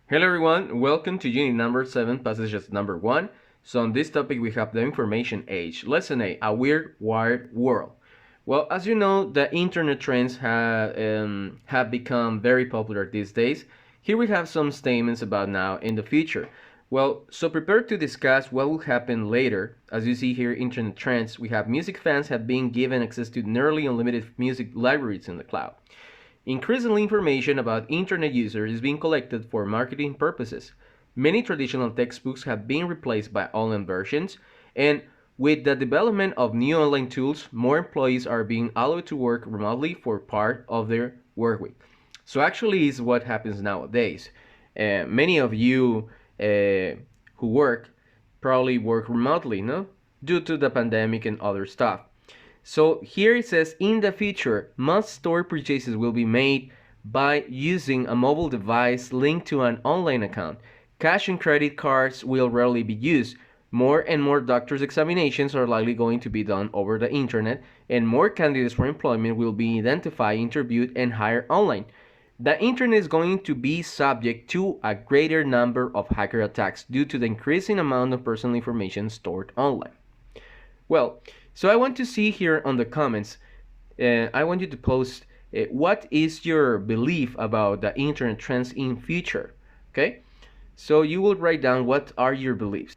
Hello everyone, welcome to unit number 7, passage number 1. So on this topic we have the information age. Lesson A weird wired world. Well, as you know, the internet trends have become very popular these days. Here we have some statements about now and the future. Well, so prepare to discuss what will happen later. As you see here, internet trends, we have music fans have been given access to nearly unlimited music libraries in the cloud. Increasingly, information about internet users is being collected for marketing purposes. Many traditional textbooks have been replaced by online versions, and with the development of new online tools, more employees are being allowed to work remotely for part of their work week. So actually is what happens nowadays. Many of you who work probably work remotely, no? Due to the pandemic and other stuff. So here it says, in the future, most store purchases will be made by using a mobile device linked to an online account. Cash and credit cards will rarely be used. More and more doctors' examinations are likely going to be done over the internet, and more candidates for employment will be identified, interviewed, and hired online. The internet is going to be subject to a greater number of hacker attacks due to the increasing amount of personal information stored online. Well, so I want to see here on the comments, I want you to post what is your belief about the internet trends in future, okay? So you will write down what are your beliefs.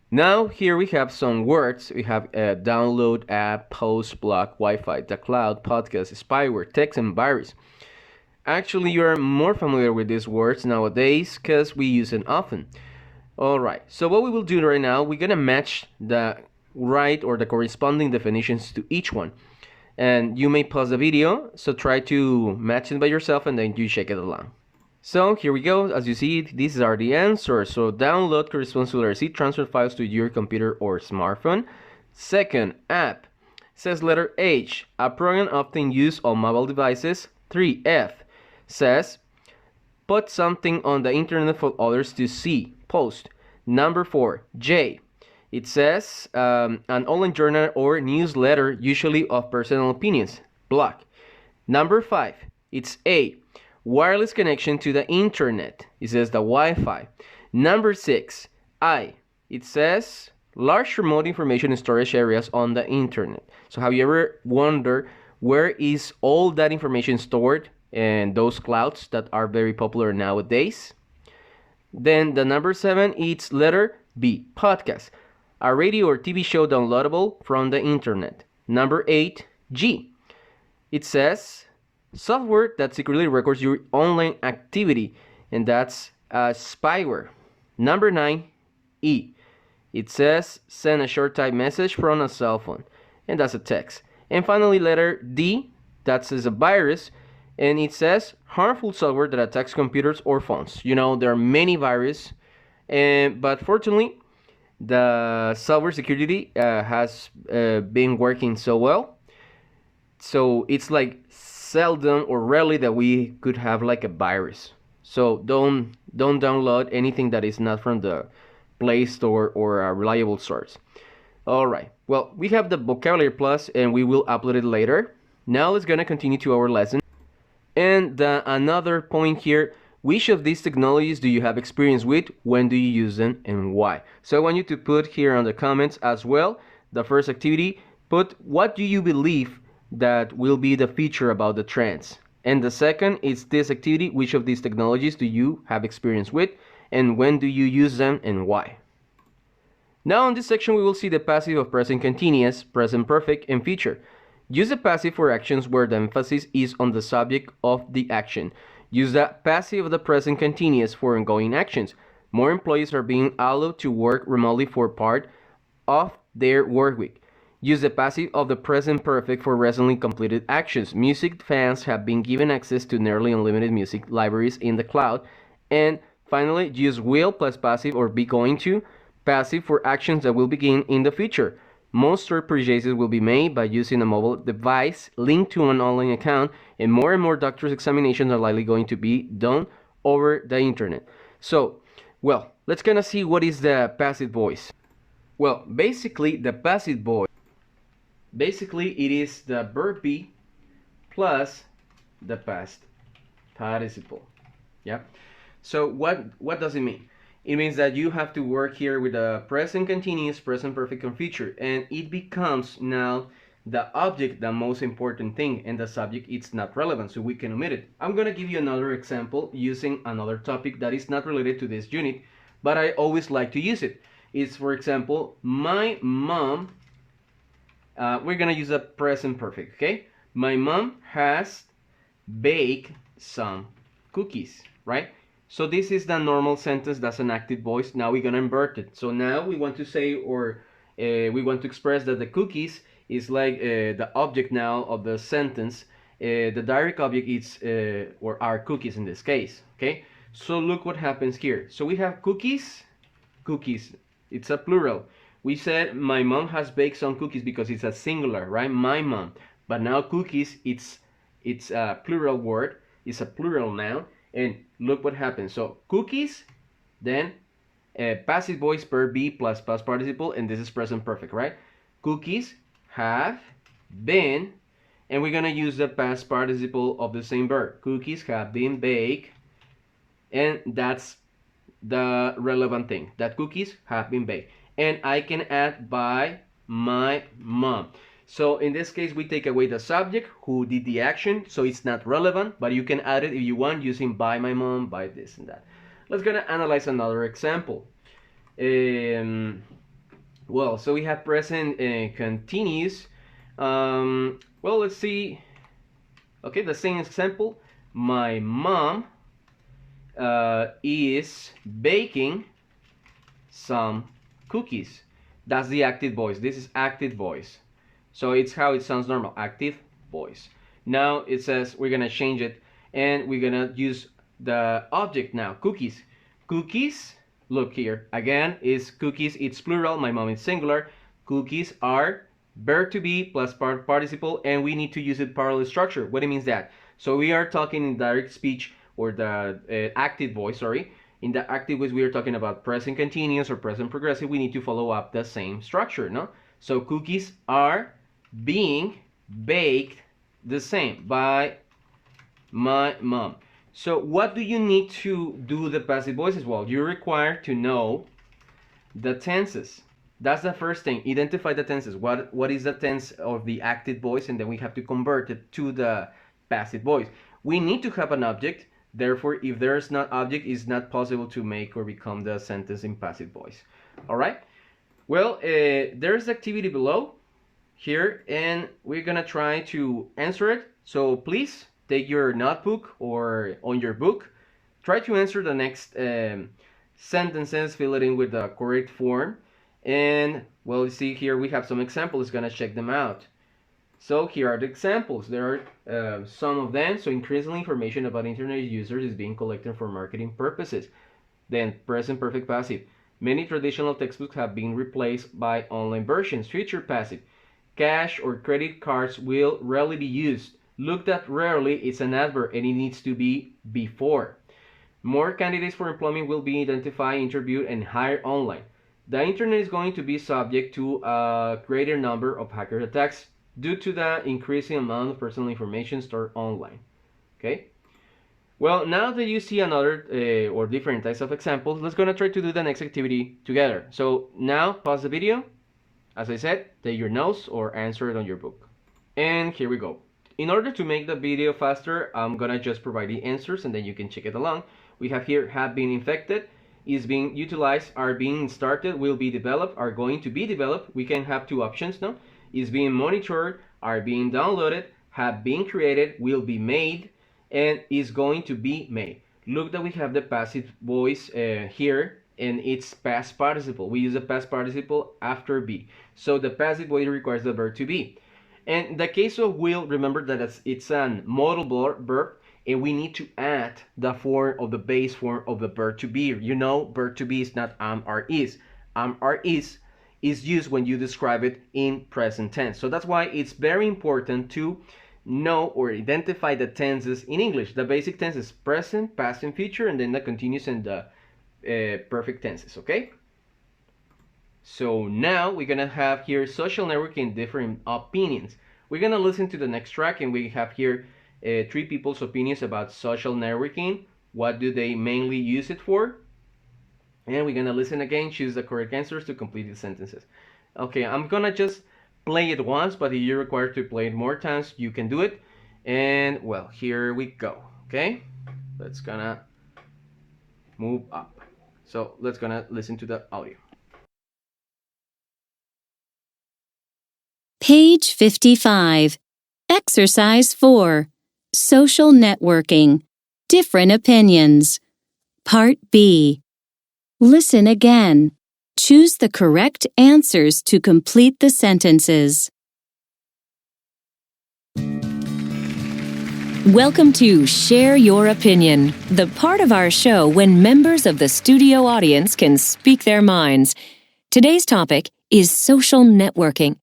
Now here we have some words. We have download, app, post, block, Wi-Fi, the cloud, podcast, spyware, text, and virus. Actually, you are more familiar with these words nowadays because we use them often. All right, so what we will do right now, we're gonna match the right or the corresponding definitions to each one, and you may pause the video, so try to match it by yourself and then you check it along. So here we go. As you see, these are the answers. So download corresponds to letter C, transfer files to your computer or smartphone. Second, app says letter H, a program often used on mobile devices. 3, F says put something on the internet for others to see, post. Number 4, J, it says an online journal or newsletter, usually of personal opinions, blog. Number 5, it's A, wireless connection to the internet. It says the Wi-Fi. Number 6, I, it says large remote information storage areas on the internet. So have you ever wondered where is all that information stored in those clouds that are very popular nowadays? Then the number 7, it's letter B, podcast, a radio or TV show downloadable from the internet. Number 8, G, it says software that secretly records your online activity, and that's spyware. Number 9, E, it says send a short type message from a cell phone, and that's a text. And finally, letter D, that says a virus, and it says harmful software that attacks computers or phones. You know, there are many viruses, but fortunately, the software security has been working so well. So it's like seldom or rarely that we could have like a virus. So don't download anything that is not from the Play Store or a reliable source. All right. Well, we have the vocabulary plus, and we will upload it later. Now let's gonna continue to our lesson. And another point here, which of these technologies do you have experience with? When do you use them and why? So I want you to put here on the comments as well. The first activity, put what do you believe that will be the feature about the trends. And the second is this activity, which of these technologies do you have experience with and when do you use them and why? Now in this section we will see the passive of present continuous, present perfect, and future. Use the passive for actions where the emphasis is on the subject of the action. Use the passive of the present continuous for ongoing actions. More employees are being allowed to work remotely for part of their work week. Use the passive of the present perfect for recently completed actions. Music fans have been given access to nearly unlimited music libraries in the cloud. And finally, use will plus passive or be going to passive for actions that will begin in the future. Most store purchases will be made by using a mobile device linked to an online account, and more doctors' examinations are likely going to be done over the internet. So, well, let's gonna see what is the passive voice. Well, basically, the passive voice, it is the verb be plus the past participle. Yeah. So what does it mean? It means that you have to work here with the present continuous, present perfect and future, and it becomes now the object the most important thing, and the subject it's not relevant, so we can omit it. I'm gonna give you another example using another topic that is not related to this unit, but I always like to use it. It's, for example, my mom. We're gonna use a present perfect, okay? My mom has baked some cookies, right? So this is the normal sentence, that's an active voice. Now we're gonna invert it. So now we want to say, or we want to express that the cookies is like the object now of the sentence. The direct object is, or are cookies in this case, okay? So look what happens here. So we have cookies, cookies, it's a plural. We said my mom has baked some cookies because it's a singular, right? My mom. But now cookies, it's a plural word, it's a plural noun, and look what happens. So cookies, then passive voice per be plus past participle, and this is present perfect, right? Cookies have been, and we're gonna use the past participle of the same verb. Cookies have been baked, and that's the relevant thing, that cookies have been baked. And I can add by my mom. So in this case, we take away the subject who did the action, so it's not relevant, but you can add it if you want using by my mom, by this and that. Let's gonna analyze another example. Well, so we have present continuous. Well, let's see. Okay, the same example. My mom is baking some cookies. That's the active voice. This is active voice. So it's how it sounds normal, active voice. Now it says we're gonna change it, and we're gonna use the object now, cookies. Cookies, look here, again, is cookies, it's plural, my mom is singular. Cookies are verb to be plus participle, and we need to use it parallel structure. What it means that? So we are talking in direct speech, or the active voice, sorry. In the active voice, we are talking about present continuous or present progressive. We need to follow up the same structure, no? So cookies are being baked the same by my mom. So what do you need to do the passive voices? Well, you're required to know the tenses. That's the first thing. Identify the tenses. What is the tense of the active voice? And then we have to convert it to the passive voice. We need to have an object. Therefore, if there's not object, it's not possible to make or become the sentence in passive voice. All right? Well, there's activity below here, and we're gonna try to answer it. So please take your notebook or on your book, try to answer the next sentences, fill it in with the correct form, and well, you see here we have some examples. Gonna check them out. So here are the examples. There are some of them. So increasingly information about internet users is being collected for marketing purposes. Then present perfect passive. Many traditional textbooks have been replaced by online versions. Future passive. Cash or credit cards will rarely be used. Looked at rarely is an adverb, and it needs to be before. More candidates for employment will be identified, interviewed, and hired online. The internet is going to be subject to a greater number of hacker attacks due to the increasing amount of personal information stored online. Okay? Well, now that you see another or different types of examples, let's gonna try to do the next activity together. So now pause the video. As I said, take your notes or answer it on your book. And here we go. In order to make the video faster, I'm gonna just provide the answers and then you can check it along. We have here have been infected, is being utilized, are being started, will be developed, are going to be developed. We can have two options, no? Is being monitored, are being downloaded, have been created, will be made, and is going to be made. Look that we have the passive voice here, and it's past participle. We use the past participle after be. So the passive voice requires the verb to be. And in the case of will, remember that it's an modal verb, and we need to add the form of the base form of the verb to be. You know, verb to be is not am, are, is. Am, are, is used when you describe it in present tense. So that's why it's very important to know or identify the tenses in English. The basic tense is present, past, and future, and then the continuous and the perfect tenses, okay? So now we're gonna have here social networking, different opinions. We're gonna listen to the next track, and we have here 3 people's opinions about social networking. What do they mainly use it for? And we're gonna listen again, choose the correct answers to complete the sentences. Okay, I'm gonna just play it once, but if you're required to play it more times, you can do it. And well, here we go. Okay, let's gonna move up. So let's gonna listen to the audio. Page 55. Exercise 4. Social networking. Different opinions. Part B. Listen again. Choose the correct answers to complete the sentences. Welcome to Share Your Opinion, the part of our show when members of the studio audience can speak their minds. Today's topic is social networking.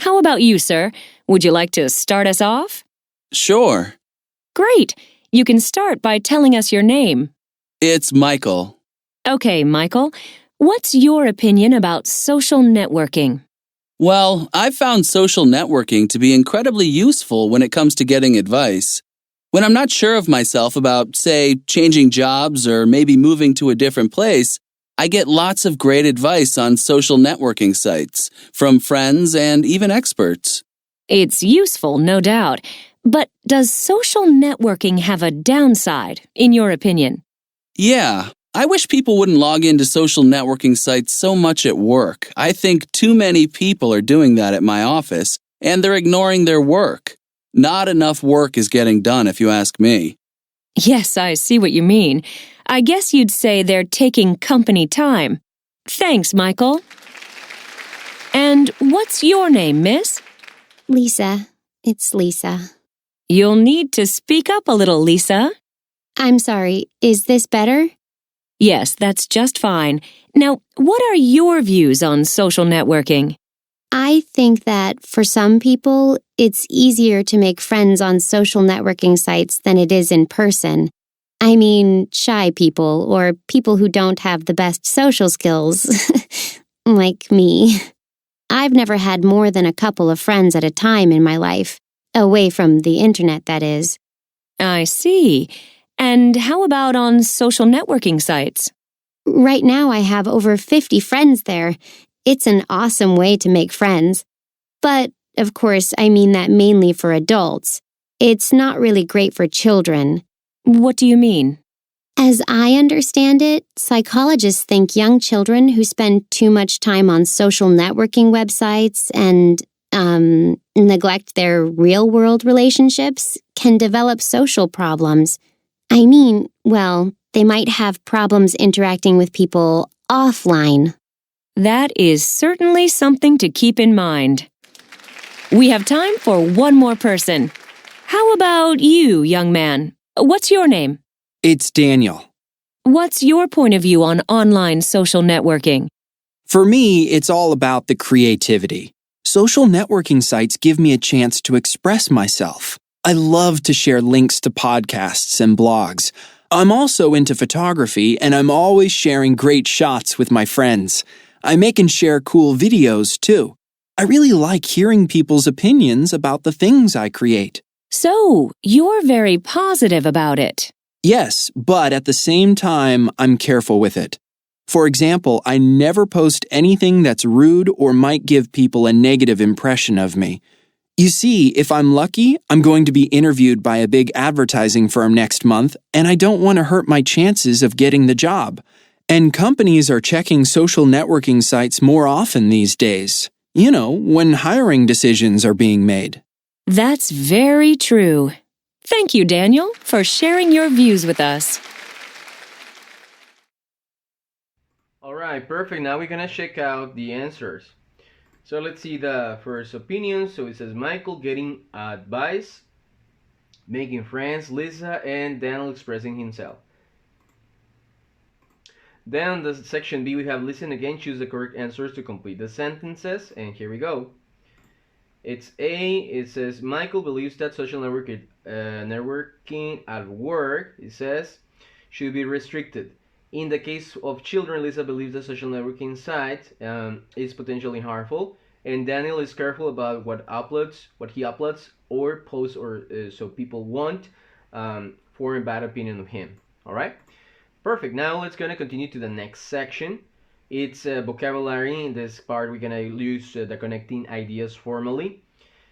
How about you, sir? Would you like to start us off? Sure. Great. You can start by telling us your name. It's Michael. Okay, Michael. What's your opinion about social networking? Well, I've found social networking to be incredibly useful when it comes to getting advice. When I'm not sure of myself about, say, changing jobs or maybe moving to a different place, I get lots of great advice on social networking sites from friends and even experts. It's useful, no doubt. But does social networking have a downside, in your opinion? Yeah, I wish people wouldn't log into social networking sites so much at work. I think too many people are doing that at my office, and they're ignoring their work. Not enough work is getting done, if you ask me. Yes, I see what you mean. I guess you'd say they're taking company time. Thanks, Michael. And what's your name, miss? Lisa. It's Lisa. You'll need to speak up a little, Lisa. I'm sorry, is this better? Yes, that's just fine. Now, what are your views on social networking? I think that for some people, it's easier to make friends on social networking sites than it is in person. I mean, shy people or people who don't have the best social skills, like me. I've never had more than a couple of friends at a time in my life, away from the internet, that is. I see. And how about on social networking sites? Right now, I have over 50 friends there. It's an awesome way to make friends. But, of course, I mean that mainly for adults. It's not really great for children. What do you mean? As I understand it, psychologists think young children who spend too much time on social networking websites and neglect their real-world relationships can develop social problems. I mean, well, they might have problems interacting with people offline. That is certainly something to keep in mind. We have time for one more person. How about you, young man? What's your name? It's Daniel. What's your point of view on online social networking? For me, it's all about the creativity. Social networking sites give me a chance to express myself. I love to share links to podcasts and blogs. I'm also into photography, and I'm always sharing great shots with my friends. I make and share cool videos, too. I really like hearing people's opinions about the things I create. So, you're very positive about it. Yes, but at the same time, I'm careful with it. For example, I never post anything that's rude or might give people a negative impression of me. You see, if I'm lucky, I'm going to be interviewed by a big advertising firm next month, and I don't want to hurt my chances of getting the job. And companies are checking social networking sites more often these days. You know, when hiring decisions are being made. That's very true. Thank you, Daniel, for sharing your views with us. All right, perfect. Now we're gonna check out the answers. So let's see the first opinion. So it says Michael getting advice, making friends, Lisa, and Daniel expressing himself. Then on the section B, we have listen again, choose the correct answers to complete the sentences, and here we go. It's A. It says Michael believes that social networking at work, it says, should be restricted. In the case of children, Lisa believes the social networking site is potentially harmful, and Daniel is careful about what he uploads or posts, or so people won't form a bad opinion of him. All right? Perfect. Now let's gonna continue to the next section. It's vocabulary. In this part, we're gonna use the connecting ideas formally.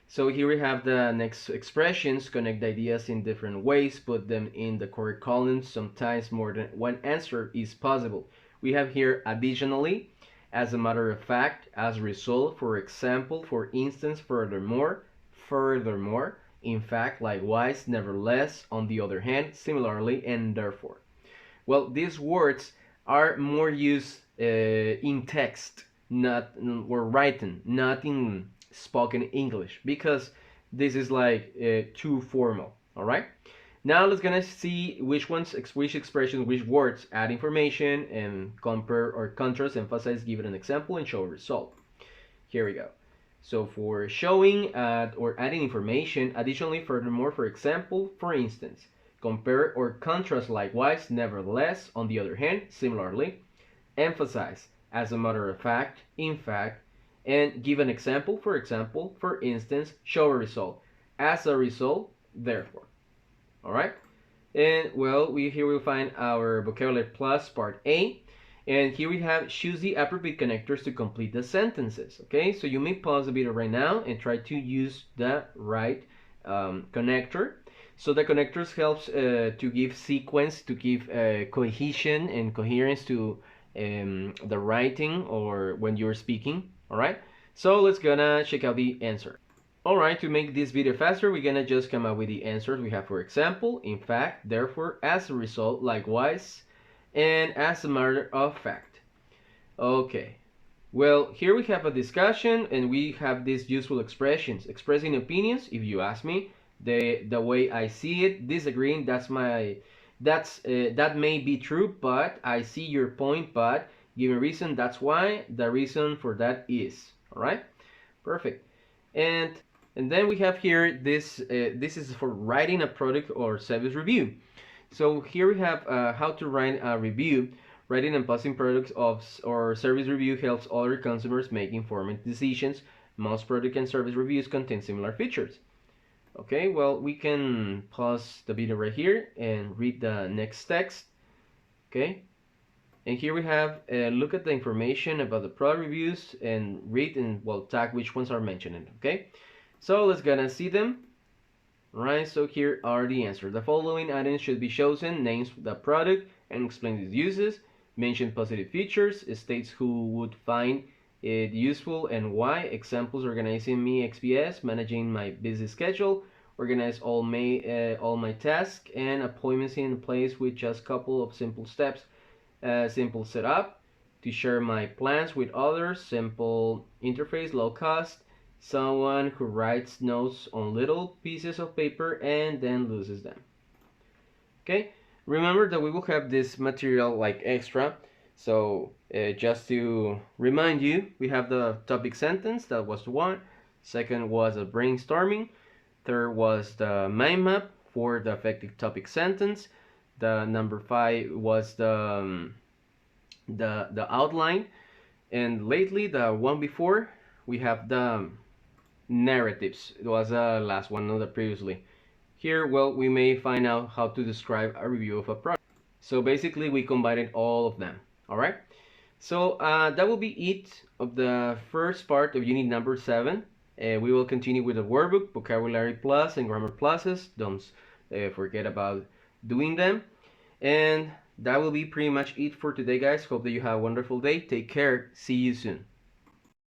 So here we have the next expressions, connect ideas in different ways, put them in the correct columns. Sometimes more than one answer is possible. We have here additionally, as a matter of fact, as a result, for example, for instance, furthermore, furthermore, in fact, likewise, nevertheless, on the other hand, similarly, and therefore. Well, these words are more used in text, not or written, not in spoken English, because this is like too formal. All right. Now let's gonna see which expressions, which words add information and compare or contrast, emphasize, give it an example, and show a result. Here we go. So for showing or adding information, additionally, furthermore, for example, for instance, compare or contrast, likewise, nevertheless, on the other hand, similarly, emphasize, as a matter of fact, in fact, and give an example, for example, for instance, show a result, as a result, therefore. All right? And well, here we'll find our vocabulary plus part A. And here we have choose the appropriate connectors to complete the sentences. Okay, so you may pause the video right now and try to use the right connector. So the connectors helps to give sequence, to give cohesion and coherence to the writing or when you're speaking. All right, so let's gonna check out the answer. All right, to make this video faster, we're gonna just come up with the answers we have. For example, in fact, therefore, as a result, likewise, and as a matter of fact. Okay, well, here we have a discussion and we have these useful expressions. Expressing opinions, if you ask me, the way I see it, disagreeing, that may be true, but I see your point, but given reason, that's why, the reason for that is. All right, perfect. And then we have here this is for writing a product or service review. So here we have how to write a review. Writing and posting products or service review helps other consumers make informed decisions. Most product and service reviews contain similar features. Okay, well, we can pause the video right here and read the next text. Okay, and here we have look at the information about the product reviews and read and well tag which ones are mentioned. Okay, so let's gonna see them. Right, so here are the answers. The following items should be chosen: names the product and explain its uses, mention positive features, states who would find it useful and why, examples: organizing me XPS, managing my busy schedule, organize all my tasks, and appointments in place with just a couple of simple steps. Simple setup, to share my plans with others, simple interface, low cost, someone who writes notes on little pieces of paper and then loses them. Okay, remember that we will have this material like extra. So just to remind you, we have the topic sentence, that was one. Second was a brainstorming. Third was the mind map for the effective topic sentence. The number 5 was the outline. And lately, the one before, we have the narratives. It was the last one, not the previously. Here, well, we may find out how to describe a review of a product. So basically, we combined all of them. All right. So that will be it of the first part of unit number 7. We will continue with the workbook, vocabulary plus and grammar pluses. Don't forget about doing them. And that will be pretty much it for today, guys. Hope that you have a wonderful day. Take care. See you soon.